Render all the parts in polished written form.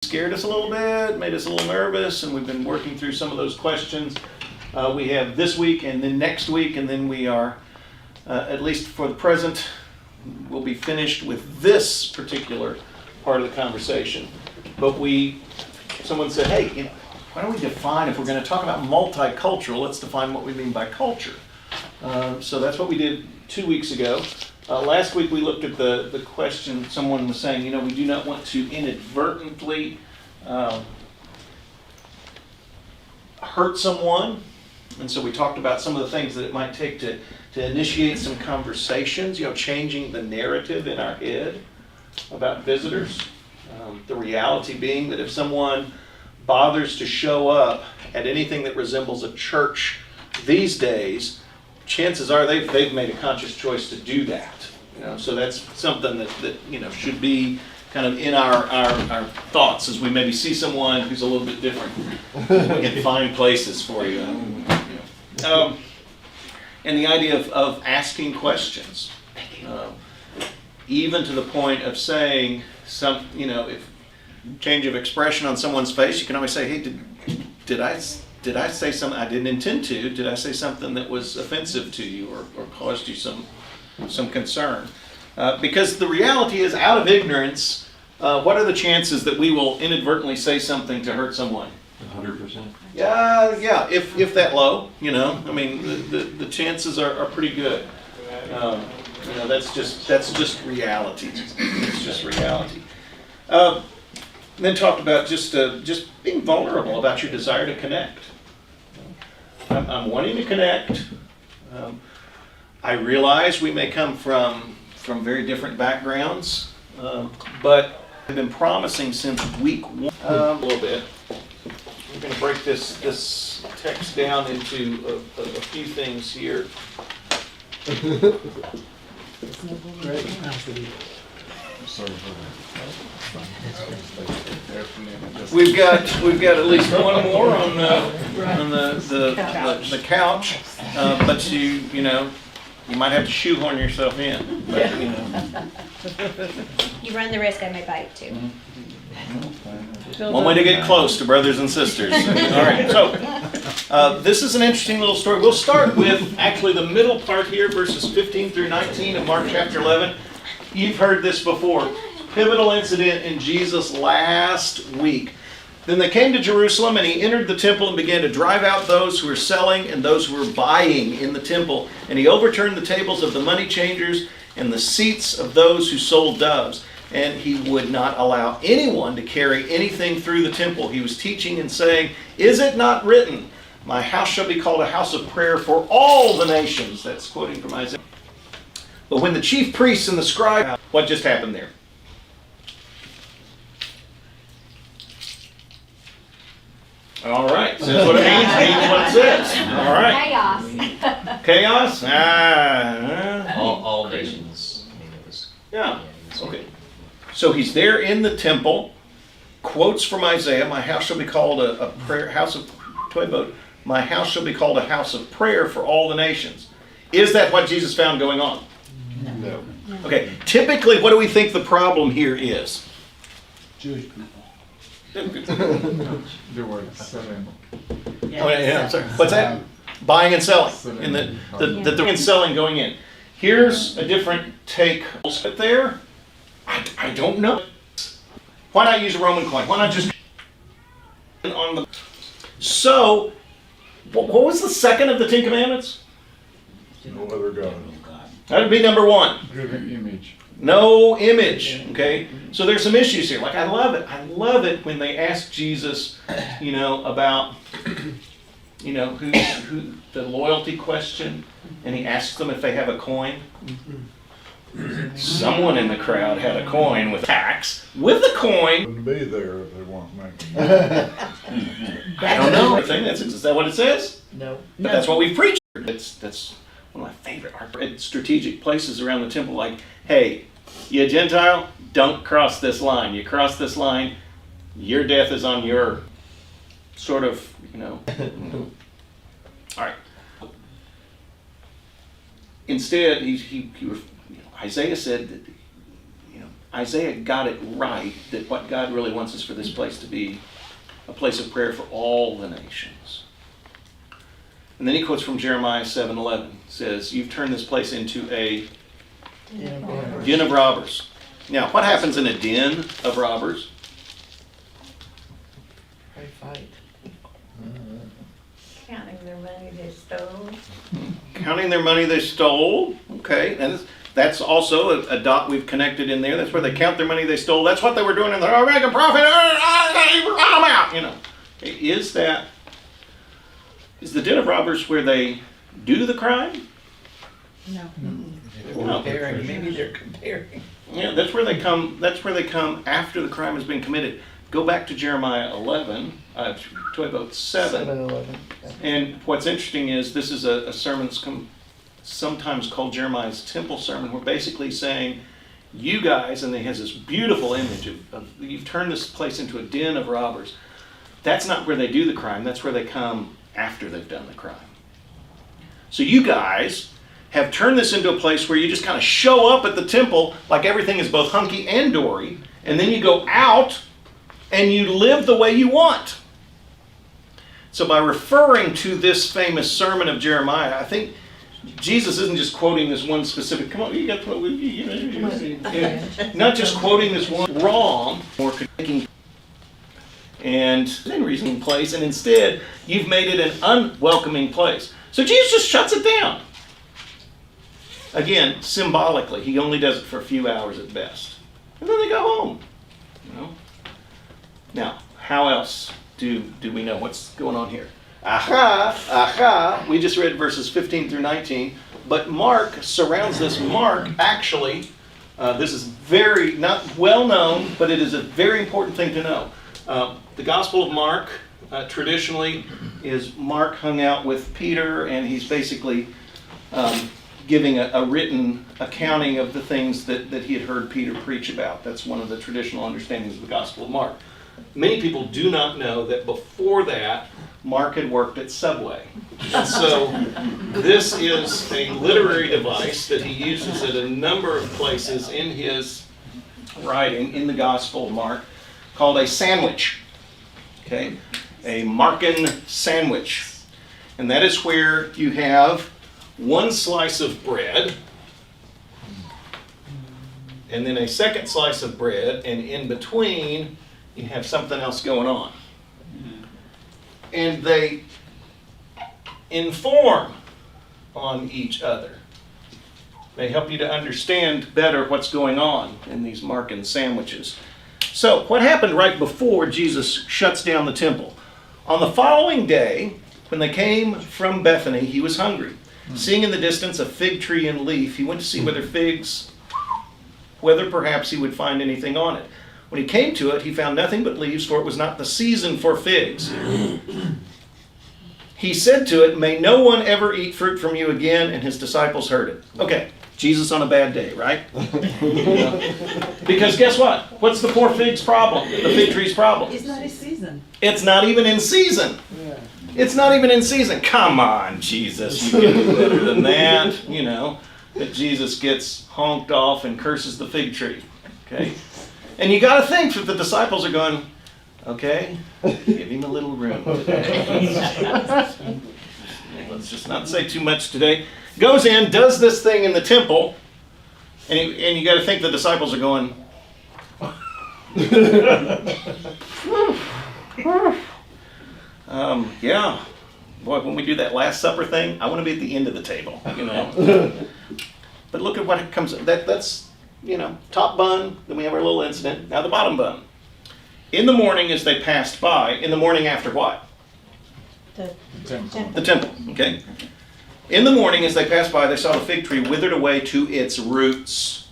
scared us a little bit, made us a little nervous, and we've been working through some of those questions. We have this week and then next week, and then we are, at least for the present, we'll be finished with this particular part of the conversation. But someone said, hey, why don't we define, if we're going to talk about multicultural, let's define what we mean by culture. So that's what we did 2 weeks ago. Last week we looked at the question, someone was saying, we do not want to inadvertently hurt someone. And so we talked about some of the things that it might take to initiate some conversations, changing the narrative in our head about visitors. The reality being that if someone bothers to show up at anything that resembles a church these days, chances are they've made a conscious choice to do that. So that's something that should be kind of in our thoughts as we maybe see someone who's a little bit different. We can find places for you. And the idea of asking questions, even to the point of saying if change of expression on someone's face, you can always say, hey, did I say something I didn't intend to? Did I say something that was offensive to you or caused you some concern? Because the reality is, out of ignorance, what are the chances that we will inadvertently say something to hurt someone? 100%. Yeah. If that low, the chances are pretty good. That's just reality. It's just reality. Then talked about just being vulnerable about your desire to connect. I'm wanting to connect. I realize we may come from very different backgrounds, but I've been promising since week one a little bit. We're going to break this text down into a few things here. We've got at least one more on the couch, but you might have to shoehorn yourself in. But, You run the risk I may bite too. One way to get close to brothers and sisters. All right, so this is an interesting little story. We'll start with actually the middle part here, verses 15 through 19 of Mark chapter 11. You've heard this before. Pivotal incident in Jesus' last week. Then they came to Jerusalem, and he entered the temple and began to drive out those who were selling and those who were buying in the temple. And he overturned the tables of the money changers and the seats of those who sold doves. And he would not allow anyone to carry anything through the temple. He was teaching and saying, "Is it not written, my house shall be called a house of prayer for all the nations?" That's quoting from Isaiah. But when the chief priests and the scribes, what just happened there? All right, so that's what it means. It means what it says. All right. Chaos. Chaos? All nations. Yeah. Okay. So he's there in the temple, quotes from Isaiah, "My house shall be called a prayer house of my house shall be called a house of prayer for all the nations." Is that what Jesus found going on? No. Okay. Typically, what do we think the problem here is? Jewish people. There were selling. I'm sorry. What's that? Buying and selling. And the buying and selling going in. Here's a different take. There, I don't know. Why not use a Roman coin? Why not just on the? So, what was the second of the 10 Commandments? No other God. That would be number 1. Graven image. No image. Okay. So there's some issues here. Like I love it. I love it when they ask Jesus, about, who the loyalty question, and he asks them if they have a coin. Someone in the crowd had a coin with tax. With a coin. Wouldn't be there if they weren't making. I don't know. Is that what it says? No. But that's what we've preached. That's one of my favorite strategic places around the temple. Like, hey, you Gentile, don't cross this line. You cross this line, your death is on your sort of, All right. Instead, Isaiah said that, Isaiah got it right, that what God really wants is for this place to be a place of prayer for all the nations. And then he quotes from Jeremiah 7:11. Says, you've turned this place into a den of robbers. Now, what happens in a den of robbers? They fight. Counting their money they stole. Counting their money they stole. Okay, and that's also a dot we've connected in there. That's where they count their money they stole. That's what they were doing in the making profit. I'm out. You know, is the den of robbers where they do the crime? No. No. Comparing, maybe they're comparing. Yeah, that's where they come. That's where they come after the crime has been committed. Go back to Jeremiah 11, to about 7. 7-11. And what's interesting is this is a sermon that's sometimes called Jeremiah's temple sermon. We're basically saying, you guys, and he has this beautiful image of you've turned this place into a den of robbers. That's not where they do the crime. That's where they come after they've done the crime. So you guys have turned this into a place where you just kind of show up at the temple like everything is both hunky and dory, and then you go out and you live the way you want. So by referring to this famous sermon of Jeremiah, I think Jesus isn't just quoting this one specific, come on, you got to, not just quoting this one wrong, or making and in reasoning place, and instead you've made it an unwelcoming place. So Jesus just shuts it down. Again, symbolically, he only does it for a few hours at best. And then they go home. You know? Now, how else do we know what's going on here? Aha, we just read verses 15 through 19, but Mark surrounds this. Mark actually, this is very, not well known, but it is a very important thing to know. The Gospel of Mark, traditionally, is Mark hung out with Peter, and he's basically giving a written accounting of the things that he had heard Peter preach about. That's one of the traditional understandings of the Gospel of Mark. Many people do not know that before that, Mark had worked at Subway. And so this is a literary device that he uses at a number of places in his writing in the Gospel of Mark called a sandwich. Okay? A Markan sandwich. And that is where you have one slice of bread, and then a second slice of bread, and in between you have something else going on. And they inform on each other. They help you to understand better what's going on in these Markan sandwiches. So, what happened right before Jesus shuts down the temple? On the following day, when they came from Bethany, he was hungry. Seeing in the distance a fig tree in leaf, he went to see whether perhaps he would find anything on it. When he came to it, he found nothing but leaves, for it was not the season for figs. He said to it, "May no one ever eat fruit from you again," and his disciples heard it. Okay, Jesus on a bad day, right? Because guess what? What's the poor fig's problem? The fig tree's problem? It's not a season. It's not even in season. It's not even in season. Come on, Jesus, you can do better than that. You know, that Jesus gets honked off and curses the fig tree. Okay? And you got to think that the disciples are going, okay, give him a little room today. Let's just not say too much today. Goes in, does this thing in the temple, and you got to think the disciples are going, yeah, boy, when we do that Last Supper thing, I want to be at the end of the table, you know. But look at what comes. That's you know, top bun. Then we have our little incident. Now the bottom bun. In the morning, as they passed by, in the morning after what? The The temple. Okay. In the morning, as they passed by, they saw the fig tree withered away to its roots.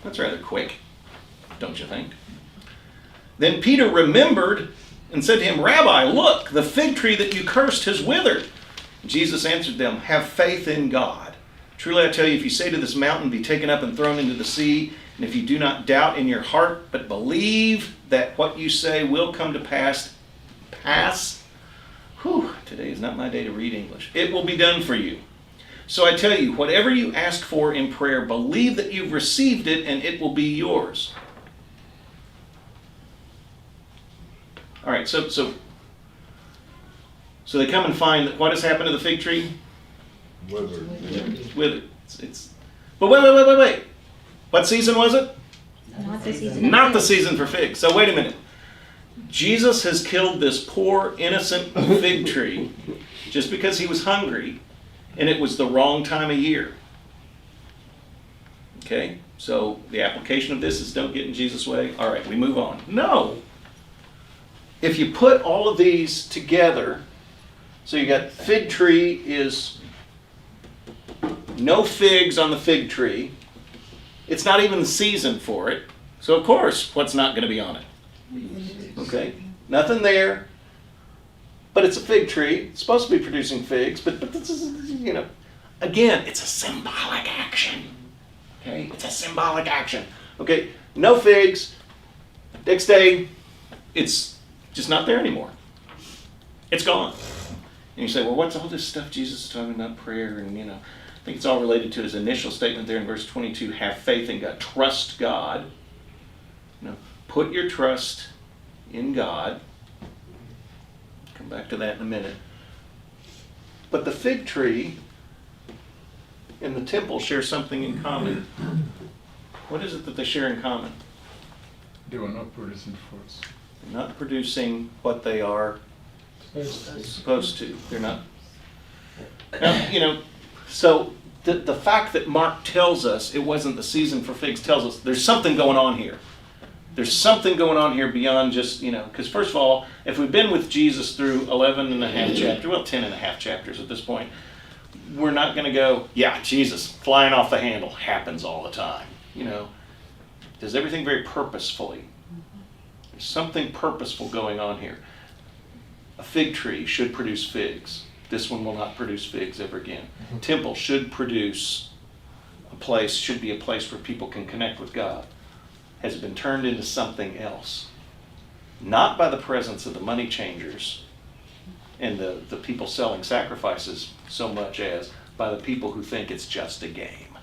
That's rather quick, don't you think? Then Peter remembered and said to him, "Rabbi, look, the fig tree that you cursed has withered." Jesus answered them, "Have faith in God. Truly I tell you, if you say to this mountain, 'Be taken up and thrown into the sea,' and if you do not doubt in your heart, but believe that what you say will come to pass, today is not my day to read English, it will be done for you. So I tell you, whatever you ask for in prayer, believe that you've received it and it will be yours. All right, so they come and find that what has happened to the fig tree? Withered. Withered. But wait. What season was it? Not the season. Not the season for figs. So wait a minute. Jesus has killed this poor, innocent fig tree just because he was hungry, and it was the wrong time of year. Okay? So the application of this is don't get in Jesus' way. All right, we move on. No. If you put all of these together, so you got fig tree is no figs on the fig tree. It's not even the season for it. So of course, what's not going to be on it? Okay, nothing there. But it's a fig tree. It's supposed to be producing figs, but this is, again, it's a symbolic action. Okay, it's a symbolic action. Okay, no figs. Next day, it's just not there anymore. It's gone. And you say, well, what's all this stuff Jesus is talking about, prayer, and I think it's all related to his initial statement there in verse 22, have faith in God, trust God. Put your trust in God. Come back to that in a minute. But the fig tree and the temple share something in common. What is it that they share in common? They were not producing fruits. They're not producing what they are supposed to. They're not. Now, so the fact that Mark tells us it wasn't the season for figs tells us there's something going on here. There's something going on here beyond just, because first of all, if we've been with Jesus through 11 and a half chapters, well, 10 and a half chapters at this point, we're not going to go, yeah, Jesus, flying off the handle happens all the time. Does everything very purposefully. There's something purposeful going on here. A fig tree should produce figs. This one will not produce figs ever again. Temple should produce should be a place where people can connect with God. Has been turned into something else. Not by the presence of the money changers and the people selling sacrifices so much as by the people who think it's just a game.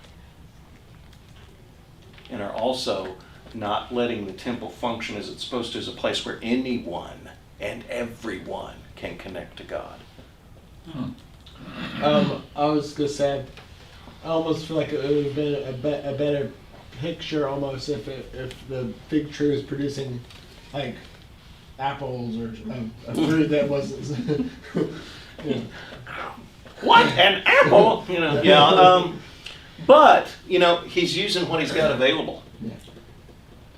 And are also not letting the temple function as it's supposed to, as a place where anyone and everyone can connect to God. I was gonna say, I almost feel like it would have been a better picture almost if the fig tree was producing like apples or a fruit that wasn't. What, an apple? Yeah. But he's using what he's got available.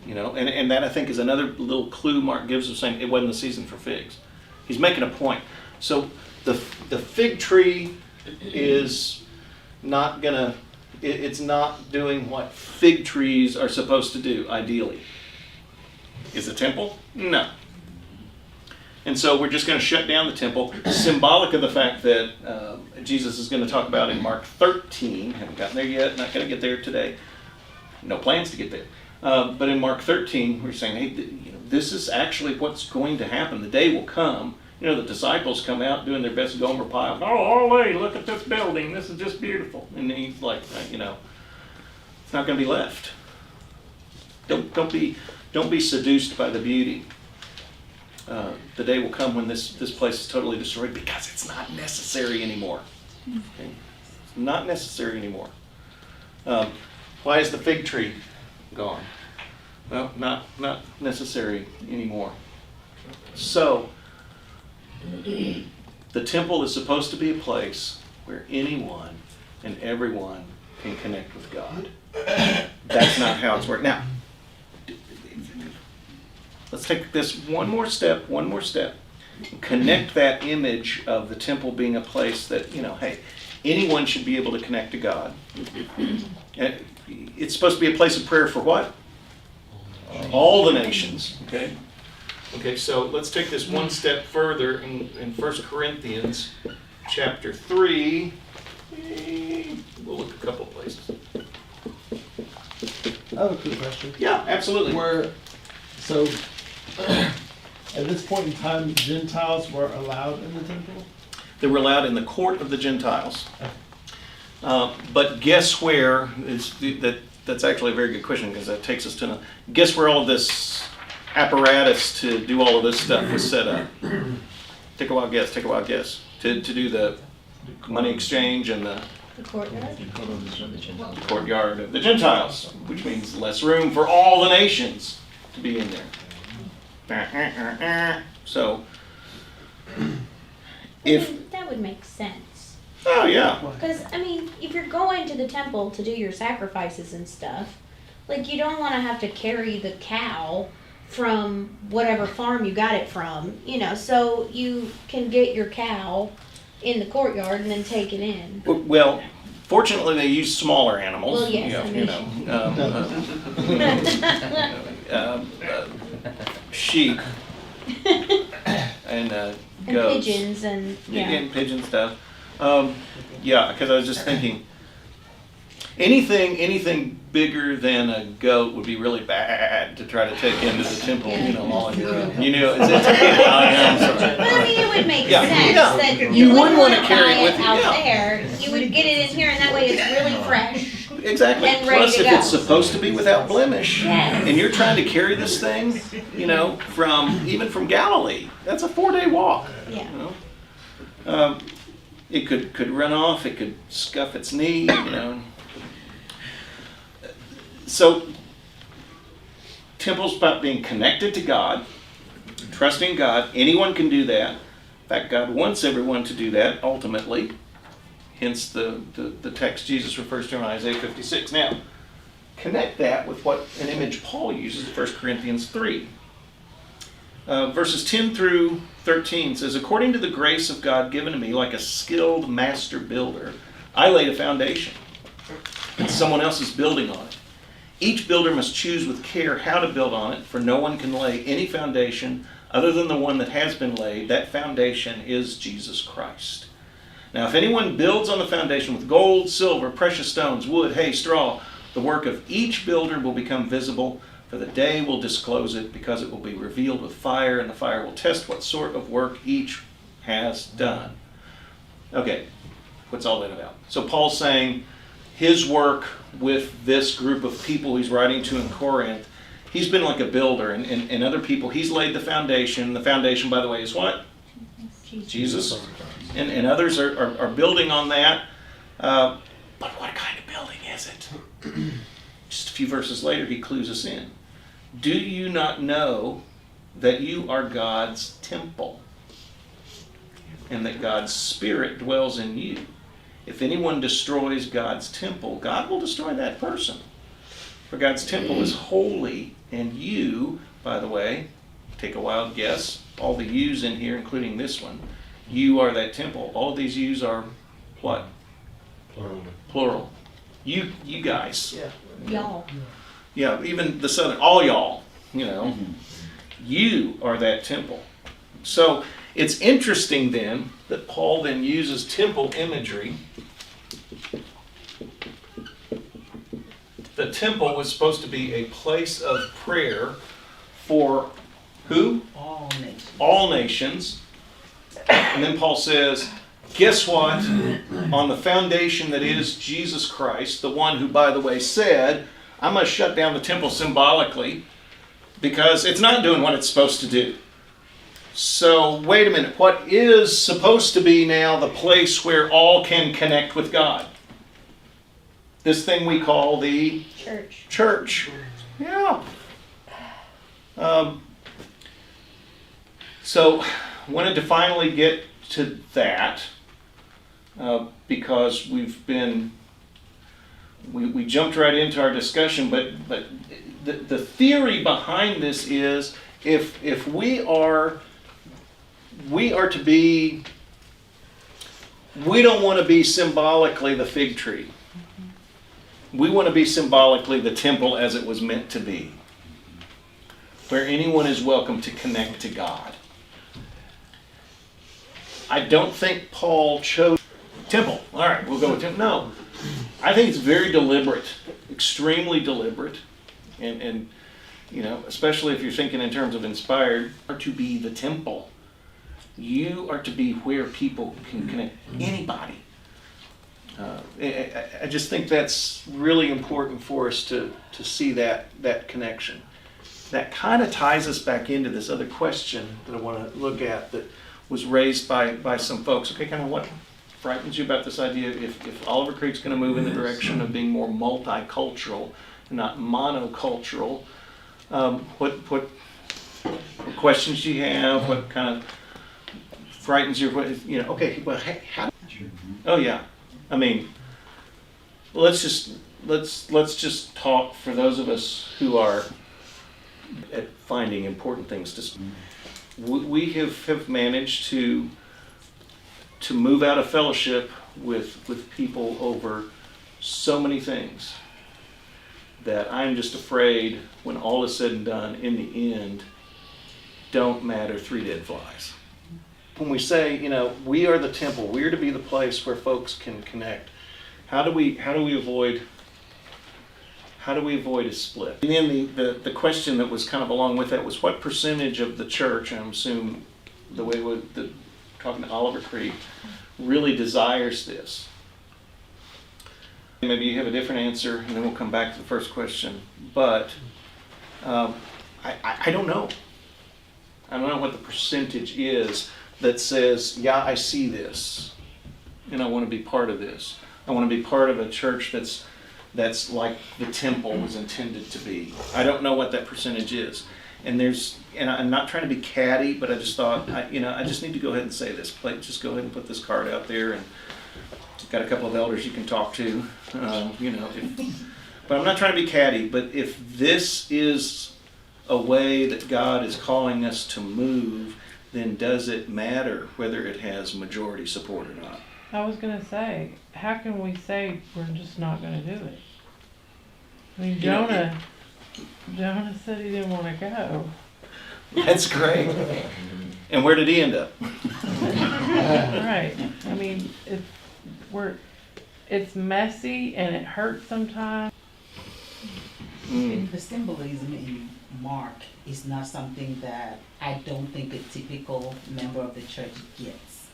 And that I think is another little clue Mark gives of saying it wasn't the season for figs. He's making a point. So the fig tree is not gonna. It's not doing what fig trees are supposed to do, ideally. Is the temple? No. And so we're just going to shut down the temple, symbolic of the fact that Jesus is going to talk about in Mark 13. Haven't gotten there yet, not going to get there today. No plans to get there. But in Mark 13, we're saying, hey, this is actually what's going to happen. The day will come. The disciples come out doing their best Gomer Pyle. Oh, Ollie, look at this building. This is just beautiful. And he's like, it's not going to be left. Don't be seduced by the beauty. The day will come when this place is totally destroyed because it's not necessary anymore. Okay? It's not necessary anymore. Why is the fig tree gone? Well, not necessary anymore. So, the temple is supposed to be a place where anyone and everyone can connect with God. That's not how it's worked. Now, let's take this one more step. Connect that image of the temple being a place that, hey, anyone should be able to connect to God. It's supposed to be a place of prayer for what? All the nations, okay? Okay, so let's take this one step further in 1 Corinthians chapter 3. We'll look a couple places. I have a quick question. Yeah, absolutely. So at this point in time, Gentiles were allowed in the temple? They were allowed in the court of the Gentiles. But guess where, that's actually a very good question because that takes us to, guess where all of this apparatus to do all of this stuff was set up? Take a wild guess, to do the money exchange and the The courtyard? courtyard of the Gentiles, which means less room for all the nations to be in there. So, if, That would make sense. oh yeah, Because, I mean, if you're going to the temple to do your sacrifices and stuff, like, you don't want to have to carry the cow from whatever farm you got it from, you know, so you can get your cow in the courtyard and then take it in. well, fortunately they use smaller animals. Well, yes, I mean- Sheep and And goats. pigeons and, Yeah, yeah. getting pigeon stuff. Yeah, because I was just thinking, anything bigger than a goat would be really bad to try to take into the temple. You know, all of you know, I'm sorry. But I mean, it would make Yeah, sense yeah. that You you wouldn't wouldn't wanna want to carry buy it with it you, out yeah. there. You would get it in here and that way it's really fresh. Exactly. And ready Plus, to if go. it's supposed to be without blemish, Yes. and you're trying to carry this thing, you know, even from Galilee, that's a 4-day walk. Yeah. You know? It could run off. It could scuff its knee. You know. So, temple's about being connected to God, trusting God. Anyone can do that. In fact, God wants everyone to do that ultimately. Hence the text Jesus refers to in Isaiah 56. Now, connect that with what an image Paul uses in 1 Corinthians 3. Verses 10 through 13 says, according to the grace of God given to me, like a skilled master builder, I laid a foundation, and someone else is building on it. Each builder must choose with care how to build on it, for no one can lay any foundation other than the one that has been laid. That foundation is Jesus Christ. Now, if anyone builds on the foundation with gold, silver, precious stones, wood, hay, straw, the work of each builder will become visible, for the day will disclose it, because it will be revealed with fire, and the fire will test what sort of work each has done. Okay, what's all that about? So Paul's saying his work with this group of people he's writing to in Corinth, he's been like a builder, and other people, he's laid the foundation. The foundation, by the way, is what? Jesus. And others are building on that. But what kind of building is it? Just a few verses later, he clues us in. Do you not know that you are God's temple, and that God's Spirit dwells in you? If anyone destroys God's temple, God will destroy that person. For God's temple is holy, and you, by the way, take a wild guess, all the yous in here, including this one, you are that temple. All of these yous are what? Plural. You guys. Yeah. Y'all. Yeah, even the southern, all y'all, you know. You are that temple. So it's interesting then that Paul then uses temple imagery. The temple was supposed to be a place of prayer for who? All nations. All nations. And then Paul says, guess what? On the foundation that is Jesus Christ, the one who, by the way, said, I must shut down the temple symbolically because it's not doing what it's supposed to do. So, wait a minute. What is supposed to be now the place where all can connect with God? This thing we call the church. Yeah. So, wanted to finally get to that because we jumped right into our discussion, but the theory behind this is if we are to be, we don't want to be symbolically the fig tree. We want to be symbolically the temple as it was meant to be, where anyone is welcome to connect to God. I don't think Paul chose temple. All right, we'll go with temple. No, I think it's very deliberate, extremely deliberate, and you know, especially if you're thinking in terms of inspired, are to be the temple. You are to be where people can connect. Anybody. I just think that's really important for us to see that connection. That kind of ties us back into this other question that I want to look at that was raised by some folks. Okay, kind of what frightens you about this idea if Oliver Creek's going to move in the direction of being more multicultural, not monocultural? What questions do you have? What kind of frightens you? Okay, well, how? Oh yeah, I mean, let's just talk for those of us who are at finding important things to speak. We have managed to move out of fellowship with people over so many things that I'm just afraid when all is said and done, in the end, don't matter 3 dead flies. When we say, we are the temple, we're to be the place where folks can connect, how do we avoid a split? And then the question that was kind of along with that was what percentage of the church, and I'm assuming the way we're talking to Oliver Creek, really desires this? Maybe you have a different answer, and then we'll come back to the first question. But I don't know. I don't know what the percentage is that says, yeah, I see this, and I want to be part of this. I want to be part of a church that's like the temple was intended to be. I don't know what that percentage is. And I'm not trying to be catty, but I just thought, I just need to go ahead and say this. Just go ahead and put this card out there, and got a couple of elders you can talk to, but I'm not trying to be catty, but if this is a way that God is calling us to move, then does it matter whether it has majority support or not? I was gonna say, how can we say we're just not gonna do it? I mean, Jonah said he didn't wanna go. That's great. And where did he end up? Right, I mean, it's messy and it hurts sometimes. The symbolism in Mark is not something that I don't think a typical member of the church gets.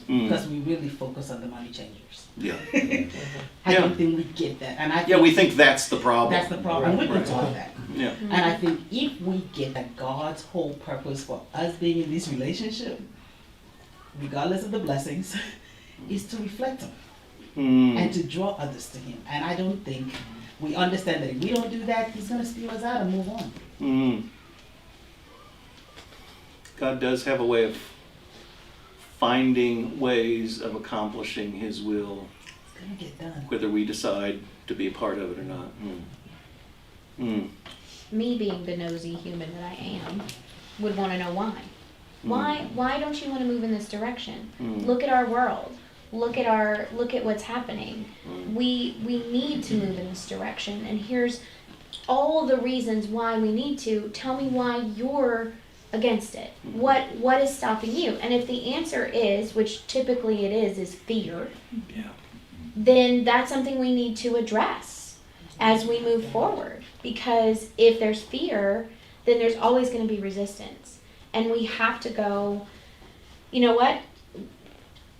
Because we really focus on the money changers. Yeah. I don't think we get that. And I Yeah, we think that's the problem. that's the problem. And we've been taught that. Yeah. And I think if we get that God's whole purpose for us being in this relationship, regardless of the blessings, is to reflect Him and to draw others to Him. And I don't think we understand that if we don't do that, He's going to spew us out and move on. God does have a way of finding ways of accomplishing His will, It's going to get done. whether we decide to be a part of it or not. Me being the nosy human that I am, would want to know why. Why don't you want to move in this direction? Look at our world. Look at what's happening. We need to move in this direction, and here's all the reasons why we need to. Tell me why you're against it. What is stopping you? And if the answer is, which typically it is fear, then that's something we need to address as we move forward. Because if there's fear, then there's always going to be resistance. And we have to go, you know what?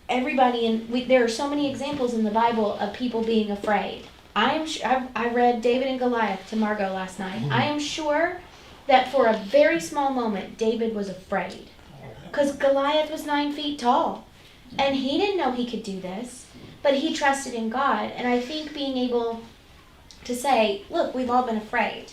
There are so many examples in the Bible of people being afraid. I read David and Goliath to Margot last night. I am sure that for a very small moment, David was afraid. Because Goliath was 9 feet tall. And he didn't know he could do this. But he trusted in God. And I think being able to say, look, we've all been afraid.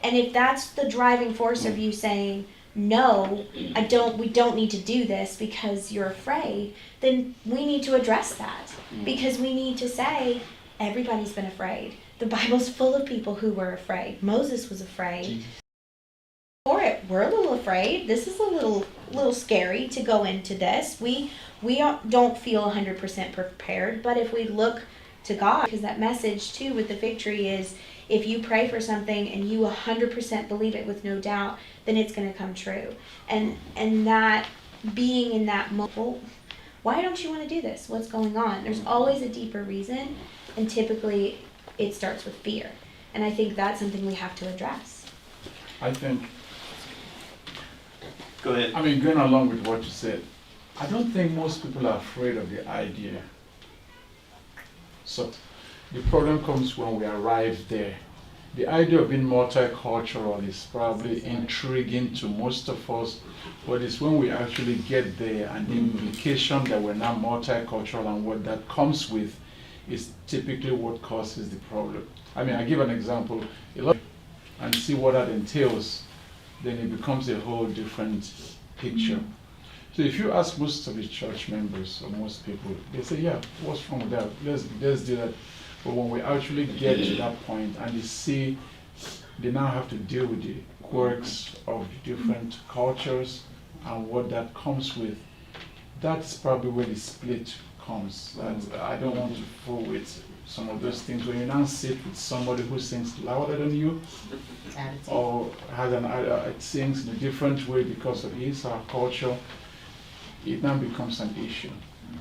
And if that's the driving force of you saying, no, we don't need to do this because you're afraid, then we need to address that. Because we need to say, everybody's been afraid. The Bible's full of people who were afraid. Moses was afraid. For it, we're a little afraid. This is a little scary to go into this. We don't feel 100% prepared, but if we look to God, because that message too with the fig tree is, if you pray for something and you 100% believe it with no doubt, then it's going to come true. And that being in that moment, well, why don't you want to do this? What's going on? There's always a deeper reason, and typically it starts with fear. And I think that's something we have to address. I think, Go ahead. I mean, going along with what you said, I don't think most people are afraid of the idea So the problem comes when we arrive there. The idea of being multicultural is probably intriguing to most of us, but it's when we actually get there and the implication that we're now multicultural and what that comes with is typically what causes the problem. I mean, I give an example, and see what that entails, then it becomes a whole different picture. So if you ask most of the church members or most people, they say, yeah, what's wrong with that? Let's do that. But when we actually get to that point and they see they now have to deal with the quirks of different cultures and what that comes with, that's probably where the split comes. And I don't want to fool with some of those things. When you now sit with somebody who sings louder than you, or has sings in a different way because of his or her culture, it now becomes an issue.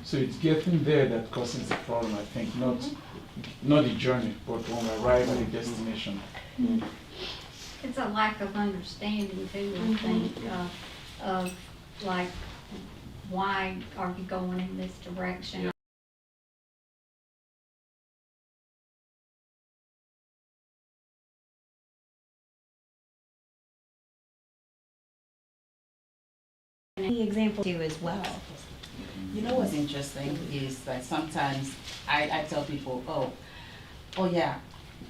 So it's getting there that causes the problem, I think, not the journey, but when we arrive at the destination. It's a lack of understanding too, I think, of like, why are you going in this direction? Any example too as well. You know what's interesting is that sometimes I tell people, oh yeah,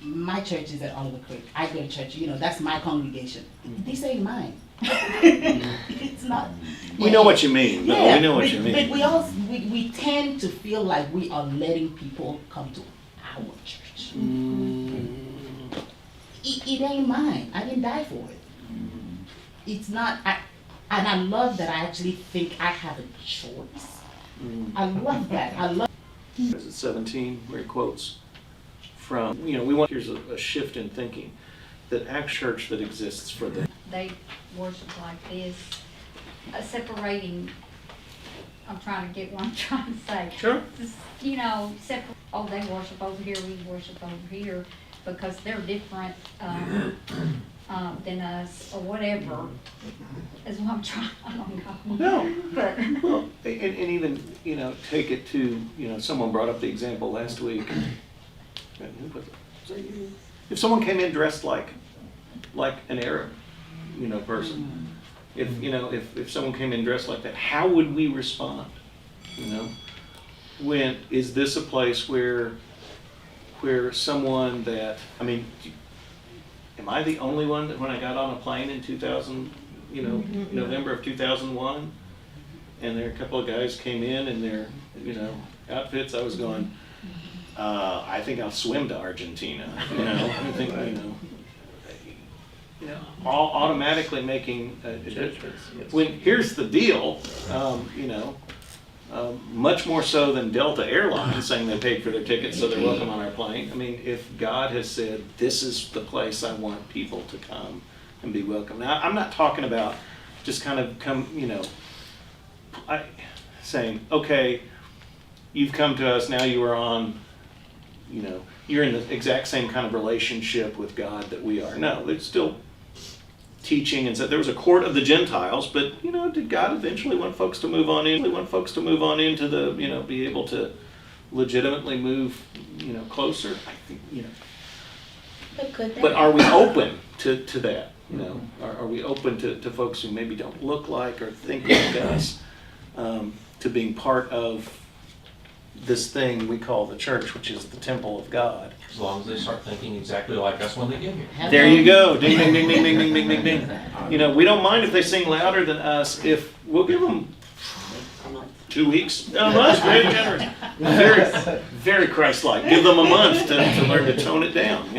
my church is at Oliver Creek. I go to church, that's my congregation. This ain't mine. It's not. We know what you mean, though. Yeah, We know what you But mean. we tend to feel like we are letting people come to our church. It ain't mine. I didn't die for it. It's not. And I love that I actually think I have a choice. I love that. I love. 17, where he quotes from, we want, here's a shift in thinking, that church that exists for them. They worship like this, separating, I'm trying to get what I'm trying to say. Sure. Separate, they worship over here, we worship over here, because they're different, than us, or whatever, is what I'm trying, I don't know. No. But, Well, and even, take it to, someone brought up the example last week. Was that you? If someone came in dressed like an Arab, person, if someone came in dressed like that, how would we respond? When, is this a place where someone that, am I the only one that when I got on a plane in 2000, November of 2001, and there a couple of guys came in their, outfits, I was going, I think I'll swim to Argentina, I think, all automatically making judgments. When, here's the deal, much more so than Delta Airlines saying they paid for their tickets so they're welcome on our plane. If God has said, this is the place I want people to come and be welcome. Now, I'm not talking about just kind of saying, okay, you've come to us, now you are on, you're in the exact same kind of relationship with God that we are. No, it's still teaching, and said there was a court of the Gentiles, but did God eventually want folks to move on in? Want folks to move on into the be able to legitimately move closer? I think But could they? But are we open to that? Are we open to folks who maybe don't look like or think like us, to being part of this thing we call the church, which is the temple of God? As long as they start thinking exactly like us when they get here. There you go. Ding, ding, ding, ding, ding, ding, ding, ding, ding. We don't mind if they sing louder than us if we'll give them 2 weeks. No, that's very generous. Very, very Christ-like. Give them a month to learn to tone it down,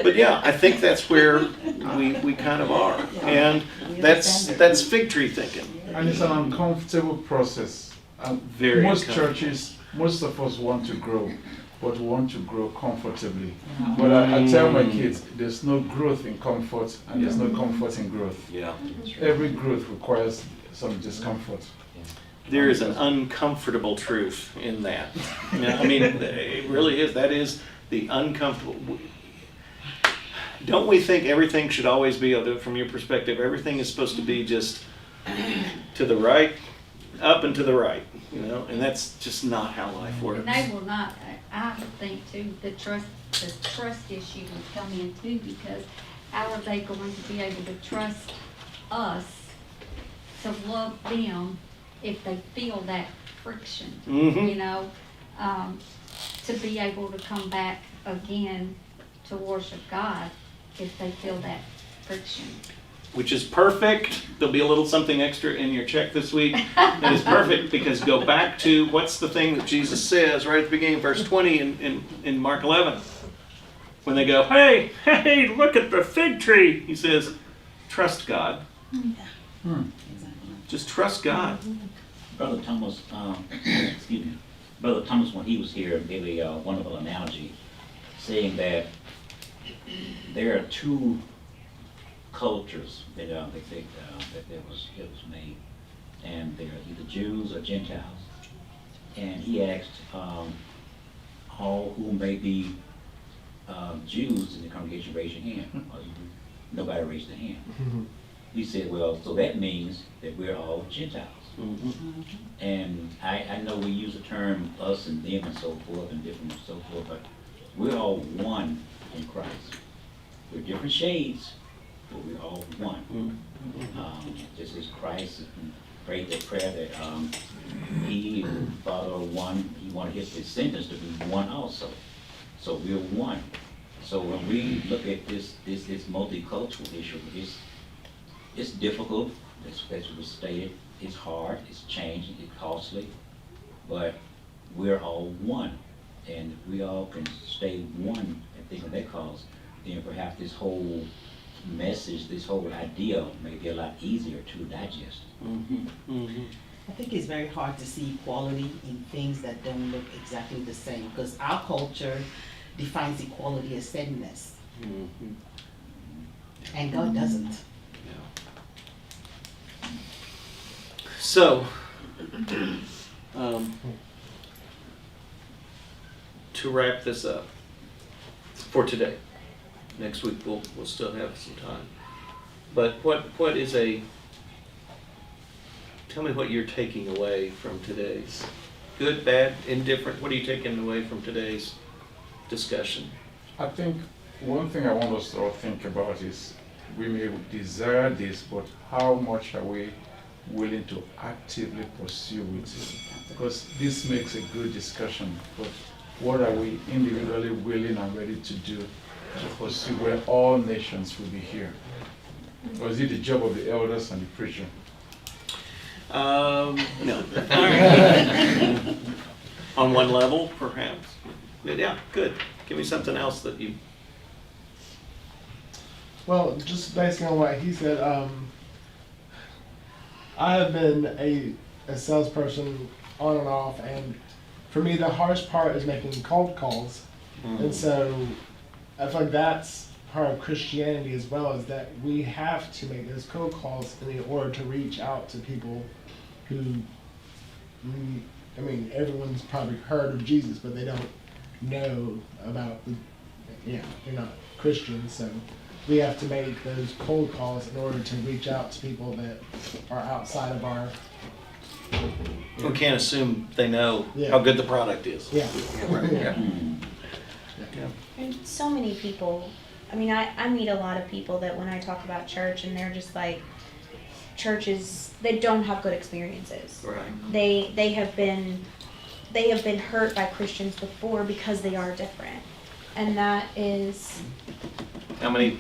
But yeah, I think that's where we kind of are. And that's fig tree thinking. And it's an uncomfortable process. Very Most uncomfortable. churches, most of us want to grow, but we want to grow comfortably. But I tell my kids, there's no growth in comfort, and there's no comfort in growth. Yeah. Every growth requires some discomfort. There is an uncomfortable truth in that. It really is. That is the uncomfortable. Don't we think everything should always be, from your perspective, everything is supposed to be just to the right, up and to the right, and that's just not how life works. And they will not, I think too, the trust issue will come in too, because how are they going to be able to trust us to love them if they feel that friction? Mhm. To be able to come back again to worship God if they feel that friction. Which is perfect. There'll be a little something extra in your check this week. It is perfect because go back to what's the thing that Jesus says right at the beginning, verse 20 in Mark 11. When they go, hey, look at the fig tree. He says, trust God. Just trust God. Brother Thomas, excuse me, Brother Thomas, when he was here, gave a wonderful analogy, saying that there are two cultures that was made, and they're either Jews or Gentiles. And he asked all who may be Jews in the congregation, raise your hand. Nobody raised their hand. He said, well, so that means that we're all Gentiles. And I know we use the term us and them and so forth and different and so forth, but we're all one in Christ. We're different shades, but we're all one. Just as Christ prayed that prayer that he and Father are one, he wanted his descendants to be one also. So we're one. So when we look at this multicultural issue, it's difficult, as was stated. It's hard, it's changing, it's costly, but we're all one. And if we all can stay one and think of that cause, then perhaps this whole message, this whole idea may be a lot easier to digest. I think it's very hard to see equality in things that don't look exactly the same, because our culture defines equality as sameness, and God doesn't. So, to wrap this up for today, next week we'll still have some time. But what is tell me what you're taking away from today's, good, bad, indifferent, what are you taking away from today's discussion? I think one thing I want us to all think about is we may desire this, but how much are we willing to actively pursue it? Because this makes a good discussion, but what are we individually willing and ready to do to pursue where all nations will be here? Or is it the job of the elders and the preacher? No. On one level, perhaps. But yeah, good. Give me something else that you... Well, just basing on what he said, I have been a salesperson on and off, and for me the hardest part is making cold calls. And so I feel like that's part of Christianity as well, is that we have to make those cold calls in order to reach out to people who, I mean, everyone's probably heard of Jesus, but they don't know about they're not Christians, so we have to make those cold calls in order to reach out to people that are outside of our... We can't assume they know how good the product is. Yeah. And so many people, I mean, I meet a lot of people that when I talk about church, and they're just like, churches, they don't have good experiences. Right. They have been hurt by Christians before because they are different. And that is... How many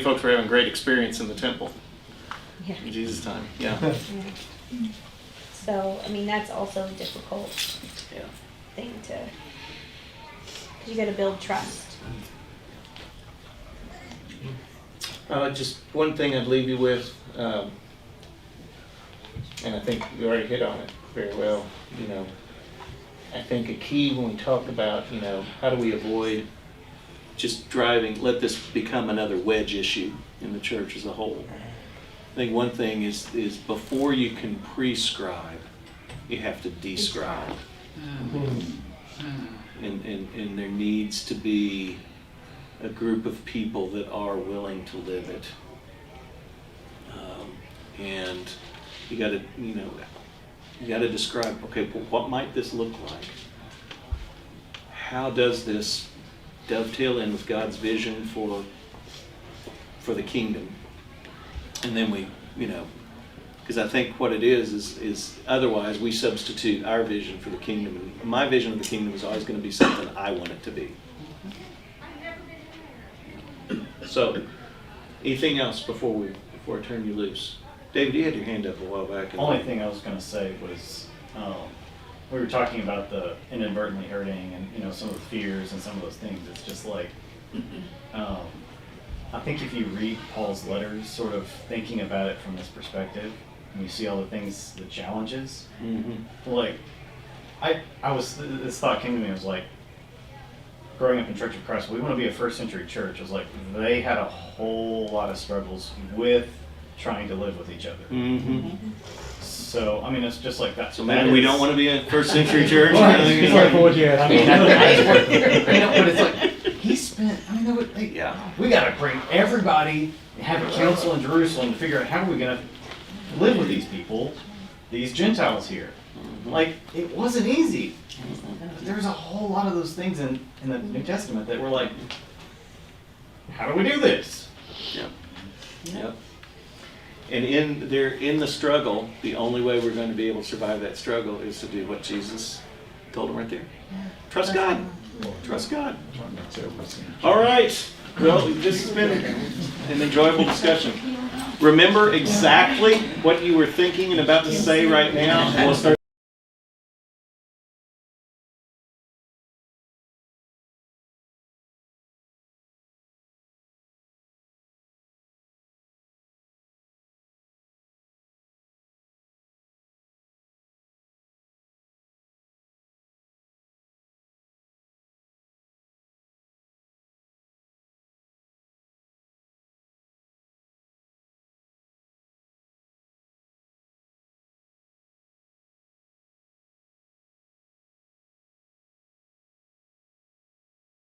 folks were having great experience in the temple Yeah. in Jesus' time? Yeah. Yeah. So, I mean, that's also a difficult Yeah. thing to... Because you got to build trust. Just one thing I'd leave you with, and I think you already hit on it very well. I think a key when we talk about, how do we avoid just let this become another wedge issue in the church as a whole. I think one thing is before you can prescribe, you have to describe. And there needs to be a group of people that are willing to live it. And you got to, You got to describe, okay, well, what might this look like? How does this dovetail in with God's vision for the kingdom? And then we, because I think what it is otherwise we substitute our vision for the kingdom. And my vision of the kingdom is always going to be something I want it to be. So, anything else before I turn you loose? David, you had your hand up a while back. Only thing I was going to say was, we were talking about the inadvertently hurting and, some of the fears and some of those things. It's just like, I think if you read Paul's letters, sort of thinking about it from this perspective, and you see all the things, the challenges, like, this thought came to me, it was like, growing up in Church of Christ, we want to be a first century church. It was like, they had a whole lot of struggles with trying to live with each other. So, I mean, it's just like that. So maybe we don't want to be a first century church. It's like what you I mean, but it's like, he spent, we got to bring everybody, have a council in Jerusalem to figure out how are we going to live with these people, these Gentiles here. Like, it wasn't easy. There's a whole lot of those things in the New Testament that were like, how do we do this? Yep. And in the struggle, the only way we're going to be able to survive that struggle is to do what Jesus told them right there. Trust God. Trust God. All right. Well, this has been an enjoyable discussion. Remember exactly what you were thinking and about to say right now, and we'll start